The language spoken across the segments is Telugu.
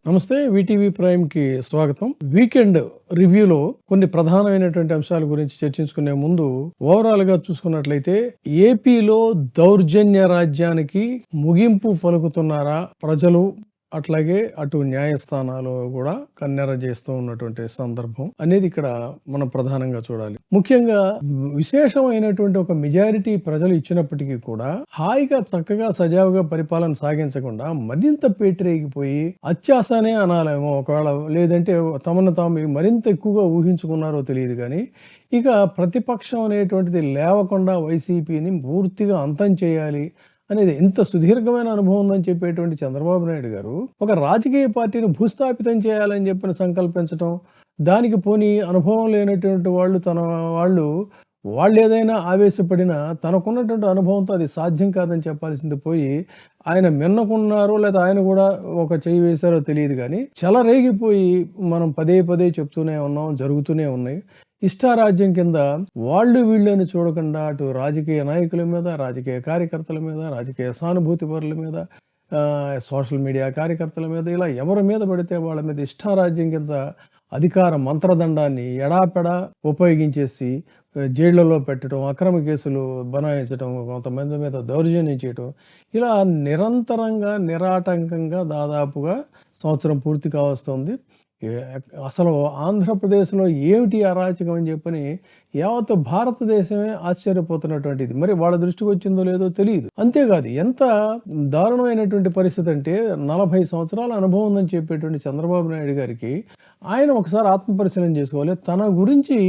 నమస్తే. వీటీవీ ప్రైమ్‌కి స్వాగతం. వీకెండ్ రివ్యూలో కొన్ని ప్రధానమైనటువంటి అంశాల గురించి చర్చించుకునే ముందు ఓవరాల్‌గా చూసుకున్నట్లయితే ఏపీలో దౌర్జన్య రాజ్యానికి ముగింపు పలుకుతున్నారా ప్రజలు? అట్లాగే అటు న్యాయస్థానాలు కూడా కన్నెర్ర చేస్తూ ఉన్నటువంటి సందర్భం అనేది ఇక్కడ మనం ప్రధానంగా చూడాలి. ముఖ్యంగా విశేషమైనటువంటి ఒక మెజారిటీ ప్రజలు ఇచ్చినప్పటికీ కూడా హాయిగా చక్కగా సజావుగా పరిపాలన సాగించకుండా మరింత పేటరేగిపోయి అత్యాసనే అనాలేమో ఒకవేళ, లేదంటే తమను తాము మరింత ఎక్కువగా ఊహించుకున్నారో తెలియదు కానీ ఇక ప్రతిపక్షం అనేటువంటిది లేవకుండా వైసీపీని పూర్తిగా అంతం చేయాలి అనేది ఎంత సుదీర్ఘమైన అనుభవం ఉందని చెప్పేటువంటి చంద్రబాబు నాయుడు గారు ఒక రాజకీయ పార్టీని భూస్థాపితం చేయాలని చెప్పని సంకల్పించడం, దానికి పోనీ అనుభవం లేనటువంటి వాళ్ళు ఏదైనా ఆవేశపడినా తనకున్నటువంటి అనుభవంతో అది సాధ్యం కాదని చెప్పాల్సింది పోయి ఆయన మిన్నకున్నారో లేదా ఆయన కూడా ఒక చెయ్యి వేశారో తెలియదు కానీ చెలరేగిపోయి మనం పదే పదే చెప్తూనే ఉన్నాం, జరుగుతూనే ఉన్నాయి. ఇష్టారాజ్యం కింద వాళ్ళు వీళ్ళని చూడకుండా అటు రాజకీయ నాయకుల మీద, రాజకీయ కార్యకర్తల మీద, రాజకీయ సానుభూతి పరుల మీద, సోషల్ మీడియా కార్యకర్తల మీద, ఇలా ఎవరి మీద పడితే వాళ్ళ మీద ఇష్టారాజ్యం కింద అధికార మంత్రదండాన్ని ఎడాపెడా ఉపయోగించేసి జైళ్లలో పెట్టడం, అక్రమ కేసులు బనాయించడం, కొంతమంది మీద దౌర్జన్యం చేయటం, ఇలా నిరంతరంగా నిరాటంకంగా దాదాపుగా సంవత్సరం పూర్తి కావస్తుంది. అసలు ఆంధ్రప్రదేశ్‌లో ఏమిటి అరాచకం అని చెప్పని యావత్ భారతదేశమే ఆశ్చర్యపోతున్నటువంటిది. మరి వాళ్ళ దృష్టికి వచ్చిందో లేదో తెలీదు. అంతేకాదు ఎంత దారుణమైనటువంటి పరిస్థితి అంటే 40 సంవత్సరాల అనుభవం ఉందని చెప్పేటువంటి చంద్రబాబు నాయుడు గారికి ఆయన ఒకసారి ఆత్మపరిశీలన చేసుకోవాలి. తన గురించి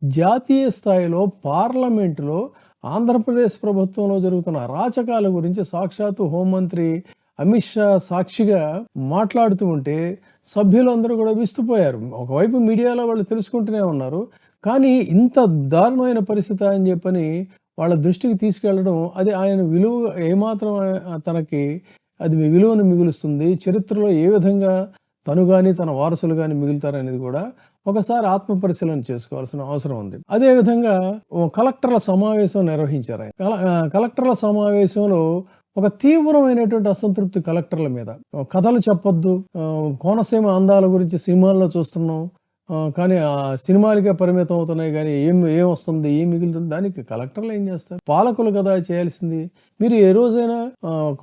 జాతీయ స్థాయిలో పార్లమెంటులో ఆంధ్రప్రదేశ్ ప్రభుత్వంలో జరుగుతున్న అరాచకాల గురించి సాక్షాత్తు హోంమంత్రి అమిత్ షా సాక్షిగా మాట్లాడుతూ ఉంటే సభ్యులందరూ కూడా విస్తుపోయారు. ఒకవైపు మీడియాలో వాళ్ళు తెలుసుకుంటూనే ఉన్నారు. కానీ ఇంత దారుణమైన పరిస్థితి అని చెప్పని వాళ్ళ దృష్టికి తీసుకెళ్లడం, అది ఆయన విలువ ఏమాత్రం తనకి అది విలువను మిగులుస్తుంది, చరిత్రలో ఏ విధంగా తను గాని తన వారసులు గాని మిగులుతారనేది కూడా ఒకసారి ఆత్మపరిశీలన చేసుకోవాల్సిన అవసరం ఉంది. అదే విధంగా కలెక్టర్ల సమావేశం నిర్వహించారు ఆయన. కలెక్టర్ల సమావేశంలో ఒక తీవ్రమైనటువంటి అసంతృప్తి కలెక్టర్ల మీద. కథలు చెప్పొద్దు, కోనసీమ అందాల గురించి సినిమాల్లో చూస్తున్నాం, కానీ ఆ సినిమాలకే పరిమితం అవుతున్నాయి కానీ ఏం వస్తుంది, ఏం మిగులుతుంది? దానికి కలెక్టర్లు ఏం చేస్తారు? పాలకులు కదా చేయాల్సింది. మీరు ఏ రోజైనా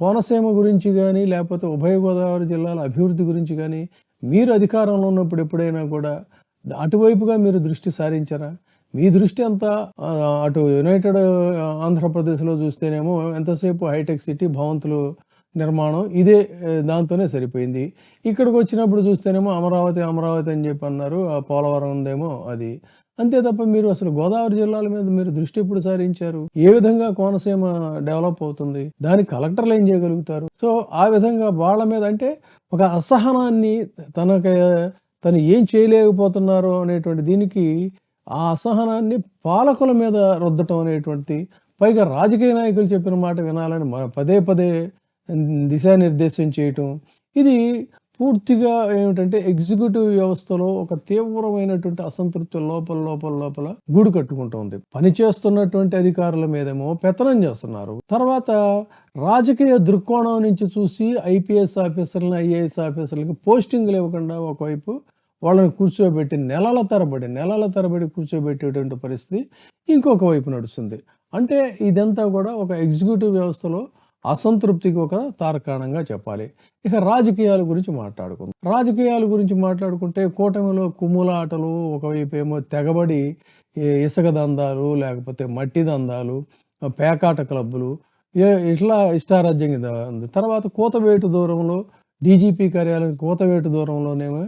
కోనసీమ గురించి కానీ లేకపోతే ఉభయ గోదావరి జిల్లాల అభివృద్ధి గురించి కానీ మీరు అధికారంలో ఉన్నప్పుడు ఎప్పుడైనా కూడా అటువైపుగా మీరు దృష్టి సారించారా? మీ దృష్టి అంతా అటు యునైటెడ్ ఆంధ్రప్రదేశ్లో చూస్తేనేమో ఎంతసేపు హైటెక్ సిటీ, భవంతులు నిర్మాణం, ఇదే దాంతోనే సరిపోయింది. ఇక్కడికి వచ్చినప్పుడు చూస్తేనేమో అమరావతి అమరావతి అని చెప్పి అన్నారు. ఆ పోలవరం ఉందేమో అది. అంతే తప్ప మీరు అసలు గోదావరి జిల్లాల మీద మీరు దృష్టి ఎప్పుడు సారించారు? ఏ విధంగా కోనసీమ డెవలప్ అవుతుంది? దానికి కలెక్టర్లు ఏం చేయగలుగుతారు? సో ఆ విధంగా వాళ్ళ మీద అంటే ఒక అసహనాన్ని తను ఏం చేయలేకపోతున్నారో అనేటువంటి దీనికి ఆ అసహనాన్ని పాలకుల మీద రుద్దటం అనేటువంటిది, పైగా రాజకీయ నాయకులు చెప్పిన మాట వినాలని పదే పదే దిశానిర్దేశం చేయటం, ఇది పూర్తిగా ఏమిటంటే ఎగ్జిక్యూటివ్ వ్యవస్థలో ఒక తీవ్రమైనటువంటి అసంతృప్తి లోపల గూడు కట్టుకుంటుంది. పనిచేస్తున్నటువంటి అధికారుల మీదేమో పెత్తనం చేస్తున్నారు. తర్వాత రాజకీయ దృక్కోణం నుంచి చూసి ఐపీఎస్ ఆఫీసర్లను, ఐఏఎస్ ఆఫీసర్లకు పోస్టింగ్లు ఇవ్వకుండా ఒకవైపు వాళ్ళని కూర్చోబెట్టి నెలల తరబడి కూర్చోబెట్టేటువంటి పరిస్థితి ఇంకొక వైపు నడుస్తుంది. అంటే ఇదంతా కూడా ఒక ఎగ్జిక్యూటివ్ వ్యవస్థలో అసంతృప్తికి ఒక తార్కాణంగా చెప్పాలి. ఇక రాజకీయాల గురించి మాట్లాడుకుంటే కూటమిలో కుమ్ముల ఆటలు, ఒకవైపు ఏమో తెగబడి ఇసుక దందాలు, లేకపోతే మట్టి దందాలు, పేకాట క్లబ్బులు, ఇట్లా ఇష్టారాజ్యం కింద ఉంది. తర్వాత కూతవేటు దూరంలో డీజీపీ కార్యాలయం కూతవేటు దూరంలోనేమో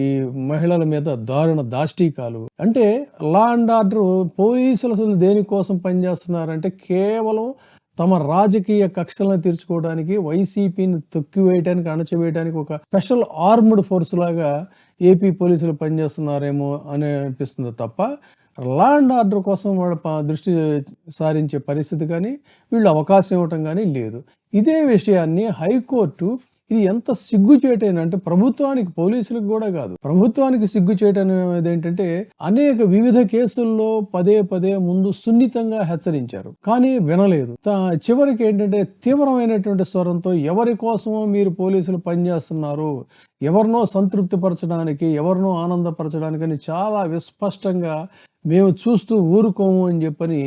ఈ మహిళల మీద దారుణ దాష్టీకాలు. అంటే లా అండ్ ఆర్డర్ పోలీసులు అసలు దేనికోసం పనిచేస్తున్నారంటే కేవలం తమ రాజకీయ కక్షలను తీర్చుకోవడానికి, వైసీపీని తొక్కివేయడానికి, అణచివేయడానికి ఒక స్పెషల్ ఆర్మ్డ్ ఫోర్స్ లాగా ఏపీ పోలీసులు పనిచేస్తున్నారేమో అని అనిపిస్తుంది తప్ప లా అండ్ ఆర్డర్ కోసం వాళ్ళ దృష్టి సారించే పరిస్థితి కానీ వీళ్ళు అవకాశం ఇవ్వటం కానీ లేదు. ఇదే విషయాన్ని హైకోర్టు ఇది ఎంత సిగ్గుచేటైన అంటే ప్రభుత్వానికి, పోలీసులకు గూడా గాదు. ప్రభుత్వానికి సిగ్గుచేటనేదేంటంటే అనేక వివిధ కేసుల్లో పదే పదే ముందు సున్నితంగా హెచ్చరించారు. కానీ వినలేదు. చివరికి ఏంటంటే తీవ్రమైనటువంటి స్వరంతో ఎవరి కోసమో మీరు పోలీసులు పనిచేస్తున్నారు, ఎవరినో సంతృప్తిపరచడానికి, ఎవరినో ఆనందపరచడానికని చాలా విస్పష్టంగా మేము చూస్తూ ఊరుకోము అని చెప్పని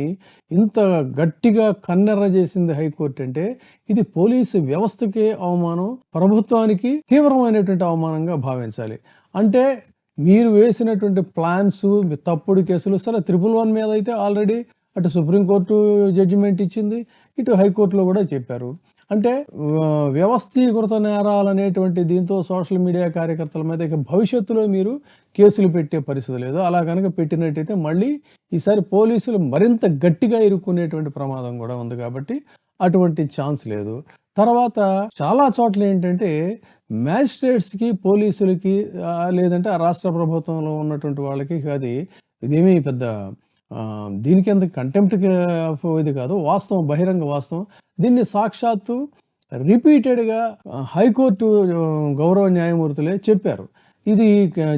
ఇంత గట్టిగా కన్నెర్ర చేసింది హైకోర్టు. అంటే ఇది పోలీసు వ్యవస్థకే అవమానం, ప్రభుత్వానికి తీవ్రమైనటువంటి అవమానంగా భావించాలి. అంటే మీరు వేసినటువంటి ప్లాన్స్, తప్పుడు కేసులు, సరే 111 మీద అయితే ఆల్రెడీ అటు సుప్రీంకోర్టు జడ్జిమెంట్ ఇచ్చింది, ఇటు హైకోర్టులో కూడా చెప్పారు. అంటే వ్యవస్థీకృత నేరాలనేటువంటి దీంతో సోషల్ మీడియా కార్యకర్తల మీద ఇక భవిష్యత్తులో మీరు కేసులు పెట్టే పరిస్థితి లేదు. అలా కనుక పెట్టినట్టయితే మళ్ళీ ఈసారి పోలీసులు మరింత గట్టిగా ఇరుక్కునేటువంటి ప్రమాదం కూడా ఉంది. కాబట్టి అటువంటి ఛాన్స్ లేదు. తర్వాత చాలా చోట్ల ఏంటంటే మ్యాజిస్ట్రేట్స్‌కి, పోలీసులకి లేదంటే ఆ రాష్ట్ర ప్రభుత్వంలో ఉన్నటువంటి వాళ్ళకి అది ఇదేమీ పెద్ద దీనికెంత కంటెంప్ట్‌కి ఇది కాదు. వాస్తవం, బహిరంగ వాస్తవం. దీన్ని సాక్షాత్తు రిపీటెడ్‌గా హైకోర్టు గౌరవ న్యాయమూర్తులే చెప్పారు. ఇది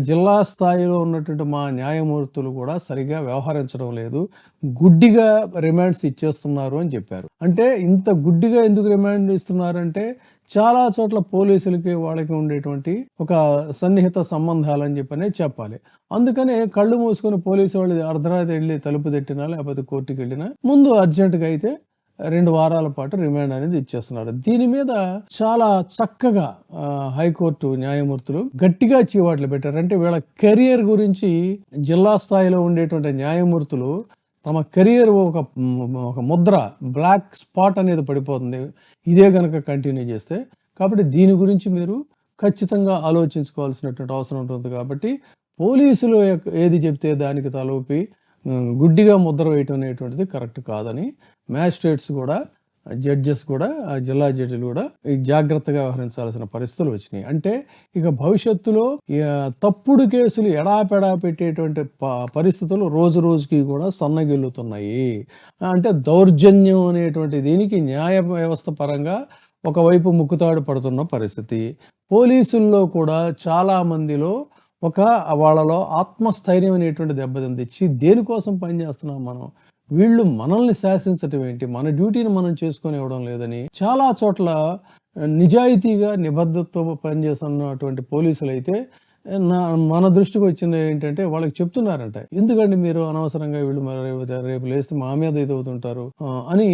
జిల్లా స్థాయిలో ఉన్నటువంటి మా న్యాయమూర్తులు కూడా సరిగ్గా వ్యవహరించడం లేదు, గుడ్డిగా రిమాండ్స్ ఇచ్చేస్తున్నారు అని చెప్పారు. అంటే ఇంత గుడ్డిగా ఎందుకు రిమాండ్ ఇస్తున్నారంటే చాలా చోట్ల పోలీసులకి వాళ్ళకి ఉండేటువంటి ఒక సన్నిహిత సంబంధాలని చెప్పనే చెప్పాలి. అందుకనే కళ్ళు మూసుకొని పోలీసు వాళ్ళు అర్ధరాత్రి వెళ్ళి తలుపు తట్టినా లేకపోతే కోర్టుకి వెళ్ళినా ముందు అర్జెంటుగా అయితే 2 వారాల పాటు రిమాండ్ అనేది ఇచ్చేస్తున్నారు. దీని మీద చాలా చక్కగా హైకోర్టు న్యాయమూర్తులు గట్టిగా చీవాట్లు పెట్టారు. అంటే వీళ్ళ కెరియర్ గురించి జిల్లా స్థాయిలో ఉండేటువంటి న్యాయమూర్తులు తమ కెరియర్ ఒక ముద్ర, బ్లాక్ స్పాట్ అనేది పడిపోతుంది ఇదే గనక కంటిన్యూ చేస్తే. కాబట్టి దీని గురించి మీరు ఖచ్చితంగా ఆలోచించుకోవాల్సినటువంటి అవసరం ఉంటుంది. కాబట్టి పోలీసులు ఏది చెప్తే దానికి తలూపి గుడ్డిగా ముద్ర వేయటం అనేటువంటిది కరెక్ట్ కాదని మ్యాజిస్ట్రేట్స్ కూడా, జడ్జెస్ కూడా, జిల్లా జడ్జిలు కూడా జాగ్రత్తగా వ్యవహరించాల్సిన పరిస్థితులు వచ్చినాయి. అంటే ఇక భవిష్యత్తులో తప్పుడు కేసులు ఎడాపెడా పెట్టేటువంటి పరిస్థితులు రోజు రోజుకి కూడా సన్నగిల్లుతున్నాయి. అంటే దౌర్జన్యం అనేటువంటి దీనికి న్యాయ వ్యవస్థ పరంగా ఒకవైపు ముక్కుతాడు పడుతున్న పరిస్థితి. పోలీసుల్లో కూడా చాలా మందిలో వాళ్ళలో ఆత్మస్థైర్యం అనేటువంటి దెబ్బతింది. దేనికోసం పనిచేస్తున్నాం మనం, వీళ్ళు మనల్ని శాసించటం ఏంటి, మన డ్యూటీని మనం చేసుకొని ఇవ్వడం లేదని చాలా చోట్ల నిజాయితీగా నిబద్ధతతో పనిచేస్తున్నటువంటి పోలీసులు అయితే మన దృష్టికి వచ్చింది ఏంటంటే వాళ్ళకి చెప్తున్నారంట, ఎందుకంటే మీరు అనవసరంగా వీళ్ళు రేపు లేస్తే మా మీద ఎదుగుతుంటారు అని.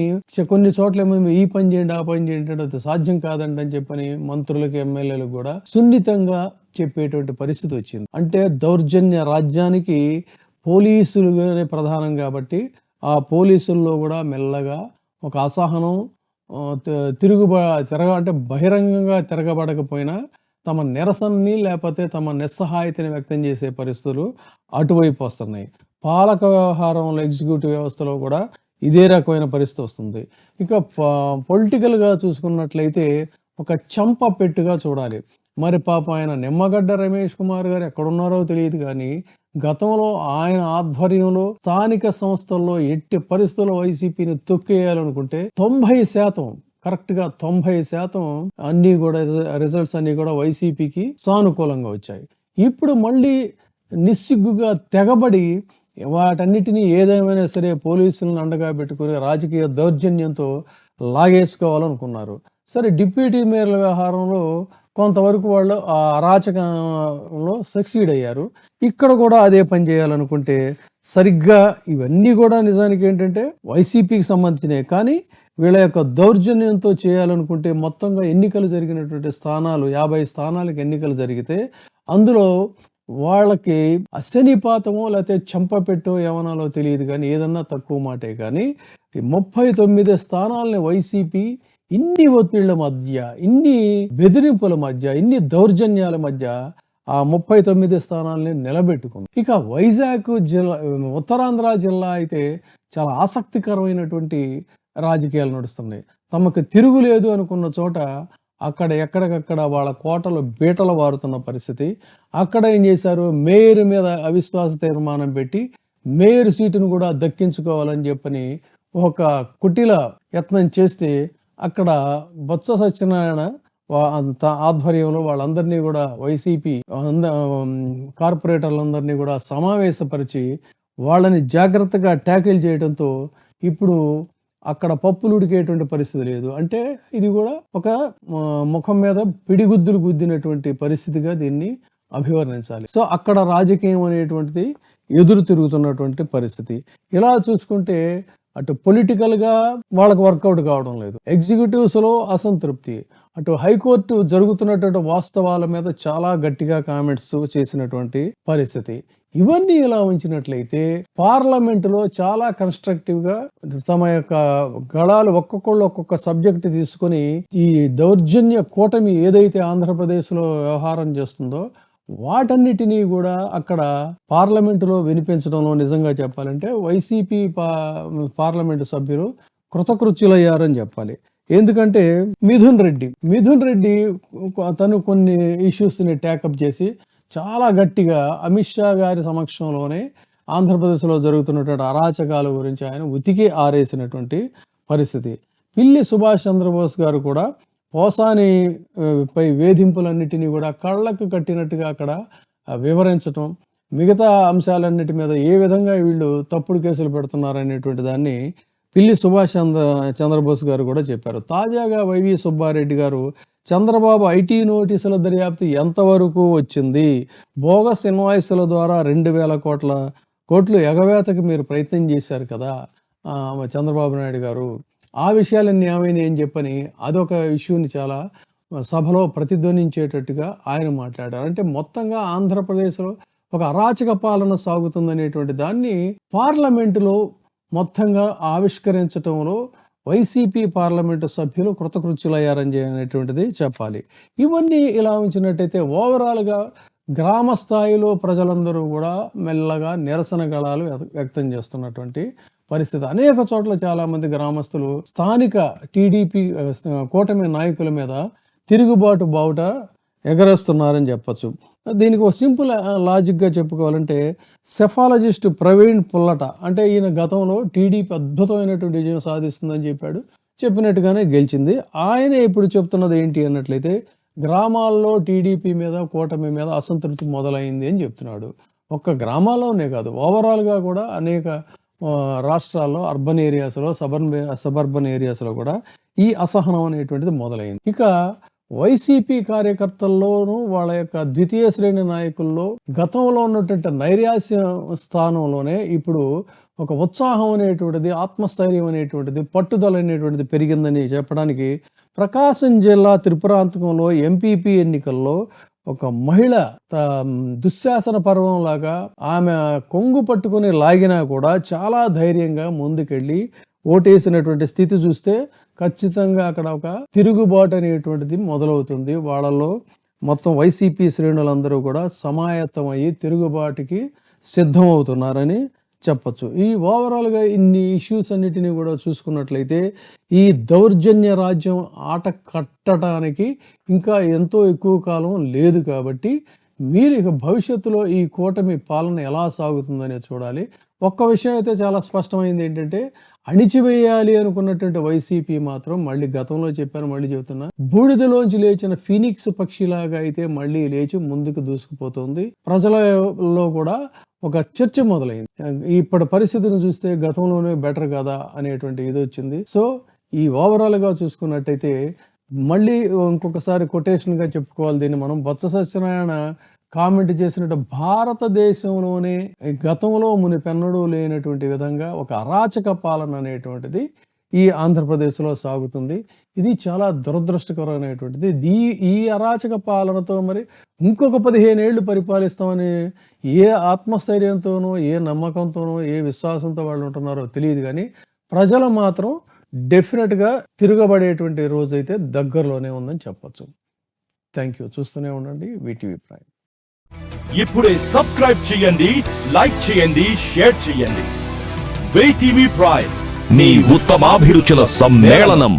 కొన్ని చోట్ల ఏమో ఈ పని చేయండి, ఆ పని చేయండి అంటే అది సాధ్యం కాదండి అని చెప్పని మంత్రులకు, ఎమ్మెల్యేలకు కూడా సున్నితంగా చెప్పేటువంటి పరిస్థితి వచ్చింది. అంటే దౌర్జన్య రాజ్యానికి పోలీసులుగానే ప్రధానం కాబట్టి ఆ పోలీసుల్లో కూడా మెల్లగా ఒక అసహనం, అంటే బహిరంగంగా తిరగబడకపోయినా తమ నిరసనని లేకపోతే తమ నిస్సహాయతని వ్యక్తం చేసే పరిస్థితులు అటువైపు వస్తున్నాయి. పాలక వ్యవహారంలో, ఎగ్జిక్యూటివ్ వ్యవస్థలో కూడా ఇదే రకమైన పరిస్థితి వస్తుంది. ఇక పొలిటికల్గా చూసుకున్నట్లయితే ఒక చంప పెట్టుగా చూడాలి. మరి పాప ఆయన నిమ్మగడ్డ రమేష్ కుమార్ గారు ఎక్కడున్నారో తెలియదు కానీ గతంలో ఆయన ఆధ్వర్యంలో స్థానిక సంస్థల్లో ఎట్టి పరిస్థితుల్లో వైసీపీని తొక్కేయాలనుకుంటే 90%, కరెక్ట్గా 90% అన్నీ కూడా రిజల్ట్స్ అన్నీ కూడా వైసీపీకి సానుకూలంగా వచ్చాయి. ఇప్పుడు మళ్ళీ నిస్సిగ్గుగా తెగబడి వాటన్నిటినీ ఏదేమైనా సరే పోలీసులను అండగా పెట్టుకుని రాజకీయ దౌర్జన్యంతో లాగేసుకోవాలనుకున్నారు. సరే, డిప్యూటీ మేయర్ల వ్యవహారంలో కొంతవరకు వాళ్ళు ఆ అరాచకంలో సక్సీడ్ అయ్యారు. ఇక్కడ కూడా అదే పని చేయాలనుకుంటే సరిగ్గా ఇవన్నీ కూడా నిజానికి ఏంటంటే వైసీపీకి సంబంధించినవి. కానీ వీళ్ళ యొక్క దౌర్జన్యంతో చేయాలనుకుంటే మొత్తంగా ఎన్నికలు జరిగినటువంటి స్థానాలు 50 స్థానాలకు ఎన్నికలు జరిగితే అందులో వాళ్ళకి అశనిపాతమో లేకపోతే చెంపపెట్టో ఏమనాలో తెలియదు కానీ ఏదన్నా తక్కువ మాటే. కానీ 39 స్థానాలని వైసీపీ ఇన్ని ఒత్తిళ్ల మధ్య, ఇన్ని బెదిరింపుల మధ్య, ఇన్ని దౌర్జన్యాల మధ్య ఆ 39 స్థానాలని నిలబెట్టుకుంది. ఇక వైజాగ్ జిల్లా, ఉత్తరాంధ్ర జిల్లా అయితే చాలా ఆసక్తికరమైనటువంటి రాజకీయాలు నడుస్తున్నాయి. తమకు తిరుగులేదు అనుకున్న చోట అక్కడ ఎక్కడికక్కడ వాళ్ళ కోటలు బీటలు వారుతున్న పరిస్థితి. అక్కడ ఏం చేశారు, మేయర్ మీద అవిశ్వాస తీర్మానం పెట్టి మేయర్ సీటును కూడా దక్కించుకోవాలని చెప్పని ఒక కుటిల యత్నం చేస్తే అక్కడ బొత్స సత్యనారాయణ ఆధ్వర్యంలో వాళ్ళందరినీ కూడా వైసీపీ కార్పొరేటర్లందరినీ కూడా సమావేశపరిచి వాళ్ళని జాగ్రత్తగా ట్యాకిల్ చేయడంతో ఇప్పుడు అక్కడ పప్పులు ఉడికేటువంటి పరిస్థితి లేదు. అంటే ఇది కూడా ఒక ముఖం మీద పిడిగుద్దులు గుద్దినటువంటి పరిస్థితిగా దీన్ని అభివర్ణించాలి. సో అక్కడ రాజకీయం అనేటువంటిది ఎదురు తిరుగుతున్నటువంటి పరిస్థితి. ఇలా చూసుకుంటే అటు పొలిటికల్గా వాళ్ళకు వర్కౌట్ కావడం లేదు, ఎగ్జిక్యూటివ్స్లో అసంతృప్తి, అటు హైకోర్టు జరుగుతున్నటువంటి వాస్తవాల మీద చాలా గట్టిగా కామెంట్స్ చేసినటువంటి పరిస్థితి. ఇవన్నీ ఇలా ఉంచినట్లయితే పార్లమెంటులో చాలా కన్స్ట్రక్టివ్ గా తమ యొక్క గళాలు ఒక్కొక్కళ్ళు ఒక్కొక్క సబ్జెక్ట్ తీసుకుని ఈ దౌర్జన్య కూటమి ఏదైతే ఆంధ్రప్రదేశ్ లో వ్యవహారం చేస్తుందో వాటన్నిటినీ కూడా అక్కడ పార్లమెంటులో వినిపించడంలో నిజంగా చెప్పాలంటే వైసీపీ పార్లమెంటు సభ్యులు కృతకృత్యులయ్యారని చెప్పాలి. ఎందుకంటే మిథున్ రెడ్డి తను కొన్ని ఇష్యూస్ ని టేకప్ చేసి చాలా గట్టిగా అమిత్ షా గారి సమక్షంలోనే ఆంధ్రప్రదేశ్లో జరుగుతున్నటువంటి అరాచకాల గురించి ఆయన ఉతికి ఆరేసినటువంటి పరిస్థితి. పిల్లి సుభాష్ చంద్రబోస్ గారు కూడా పోసాని పై వేధింపులన్నిటినీ కూడా కళ్ళకు కట్టినట్టుగా అక్కడ వివరించటం, మిగతా అంశాలన్నిటి మీద ఏ విధంగా వీళ్ళు తప్పుడు కేసులు పెడుతున్నారనేటువంటి దాన్ని పిల్లి సుభాష్ చంద్రబోస్ గారు కూడా చెప్పారు. తాజాగా వైవి సుబ్బారెడ్డి గారు చంద్రబాబు ఐటీ నోటీసుల దర్యాప్తు ఎంతవరకు వచ్చింది, బోగస్ ఇన్వాయిస్ల ద్వారా 2,000 కోట్లు ఎగవేతకి మీరు ప్రయత్నం చేశారు కదా చంద్రబాబు నాయుడు గారు, ఆ విషయాలన్నీ ఏమైనా ఏం చెప్పని అదొక ఇష్యూని చాలా సభలో ప్రతిధ్వనించేటట్టుగా ఆయన మాట్లాడారు. అంటే మొత్తంగా ఆంధ్రప్రదేశ్లో ఒక అరాచక పాలన సాగుతుందనేటువంటి దాన్ని పార్లమెంటులో మొత్తంగా ఆవిష్కరించటంలో వైసీపీ పార్లమెంటు సభ్యులు కృతకృత్యులయ్యారని అనేటువంటిది చెప్పాలి. ఇవన్నీ ఇలా ఉంచినట్టయితే ఓవరాల్గా గ్రామ స్థాయిలో ప్రజలందరూ కూడా మెల్లగా నిరసన గళాలు వ్యక్తం చేస్తున్నటువంటి పరిస్థితి. అనేక చోట్ల చాలామంది గ్రామస్తులు స్థానిక టీడీపీ కూటమి నాయకుల మీద తిరుగుబాటు బావుట ఎగరేస్తున్నారని చెప్పచ్చు. దీనికి ఒక సింపుల్ లాజిక్గా చెప్పుకోవాలంటే సెఫాలజిస్ట్ ప్రవీణ్ పుల్లట అంటే ఈయన గతంలో టీడీపీ అద్భుతమైనటువంటి విజయం సాధిస్తుందని చెప్పినట్టుగానే గెలిచింది. ఆయనే ఇప్పుడు చెప్తున్నది ఏంటి అన్నట్లయితే గ్రామాల్లో టీడీపీ మీద కూటమి మీద అసంతృప్తి మొదలైంది అని చెప్తున్నాడు. ఒక్క గ్రామాల్లోనే కాదు, ఓవరాల్గా కూడా అనేక రాష్ట్రాల్లో అర్బన్ ఏరియాస్లో సబర్బన్ ఏరియాస్లో కూడా ఈ అసహనం అనేటువంటిది మొదలైంది. ఇక వైసీపీ కార్యకర్తల్లోనూ వాళ్ళ యొక్క ద్వితీయ శ్రేణి నాయకుల్లో గతంలో ఉన్నటువంటి నైరాశ్య స్థానంలోనే ఇప్పుడు ఒక ఉత్సాహం అనేటువంటిది, ఆత్మస్థైర్యం అనేటువంటిది, పట్టుదల అనేటువంటిది పెరిగిందని చెప్పడానికి ప్రకాశం జిల్లా త్రిపురాంతకంలో ఎంపీపీ ఎన్నికల్లో ఒక మహిళ దుశ్శాసన పర్వం లాగా ఆమె కొంగు పట్టుకుని లాగినా కూడా చాలా ధైర్యంగా ముందుకెళ్ళి ఓటేసినటువంటి స్థితి చూస్తే ఖచ్చితంగా అక్కడ ఒక తిరుగుబాటు అనేటువంటిది మొదలవుతుంది. వాళ్ళలో మొత్తం వైసీపీ శ్రేణులందరూ కూడా సమాయత్తం అయ్యి తిరుగుబాటుకి సిద్ధమవుతున్నారని చెప్పచ్చు. ఈ ఓవరాల్గా ఇన్ని ఇష్యూస్ అన్నిటినీ కూడా చూసుకున్నట్లయితే ఈ దౌర్జన్య రాజ్యం ఆట కట్టడానికి ఇంకా ఎంతో ఎక్కువ కాలం లేదు. కాబట్టి మీరు ఇక భవిష్యత్తులో ఈ కూటమి పాలన ఎలా సాగుతుందనే చూడాలి. ఒక్క విషయం అయితే చాలా స్పష్టమైంది ఏంటంటే అణిచివేయాలి అనుకున్నటువంటి వైసీపీ మాత్రం మళ్ళీ గతంలో చెప్పాను, మళ్ళీ చెబుతున్నా, బూడిదలోంచి లేచిన ఫీనిక్స్ పక్షిలాగా అయితే మళ్ళీ లేచి ముందుకు దూసుకుపోతుంది. ప్రజలలో కూడా ఒక చర్చ మొదలైంది. ఇప్పటి పరిస్థితిని చూస్తే గతంలోనే బెటర్ కదా అనేటువంటి ఇది వచ్చింది. సో ఈ ఓవరాల్గా చూసుకున్నట్టయితే మళ్ళీ ఇంకొకసారి కొటేషన్గా చెప్పుకోవాలి దీన్ని మనం. బొత్స సత్యనారాయణ కామెంట్ చేసినట్టు భారతదేశంలోనే గతంలో మునిపెన్నడూ లేనటువంటి విధంగా ఒక అరాచక పాలన అనేటువంటిది ఈ ఆంధ్రప్రదేశ్లో సాగుతుంది. ఇది చాలా దురదృష్టకరమైనటువంటిది. ఈ అరాచక పాలనతో మరి ఇంకొక 15 ఏళ్ళు పరిపాలిస్తామని ఏ ఆత్మస్థైర్యంతోనో, ఏ నమ్మకంతోనో, ఏ విశ్వాసంతో వాళ్ళు ఉంటున్నారో తెలియదు. కానీ ప్రజలు మాత్రం డెఫినెట్గా తిరగబడేటువంటి రోజైతే దగ్గరలోనే ఉందని చెప్పచ్చు. Thank you. చూస్తూనే ఉండండి వీటీవీ ప్రైమ్. ఇప్పుడే సబ్స్క్రైబ్ చేయండి, లైక్ చేయండి, షేర్ చేయండి. వీటీవీ ప్రైమ్, నీ ఉత్తమాభిరుచుల సమ్మేళనం.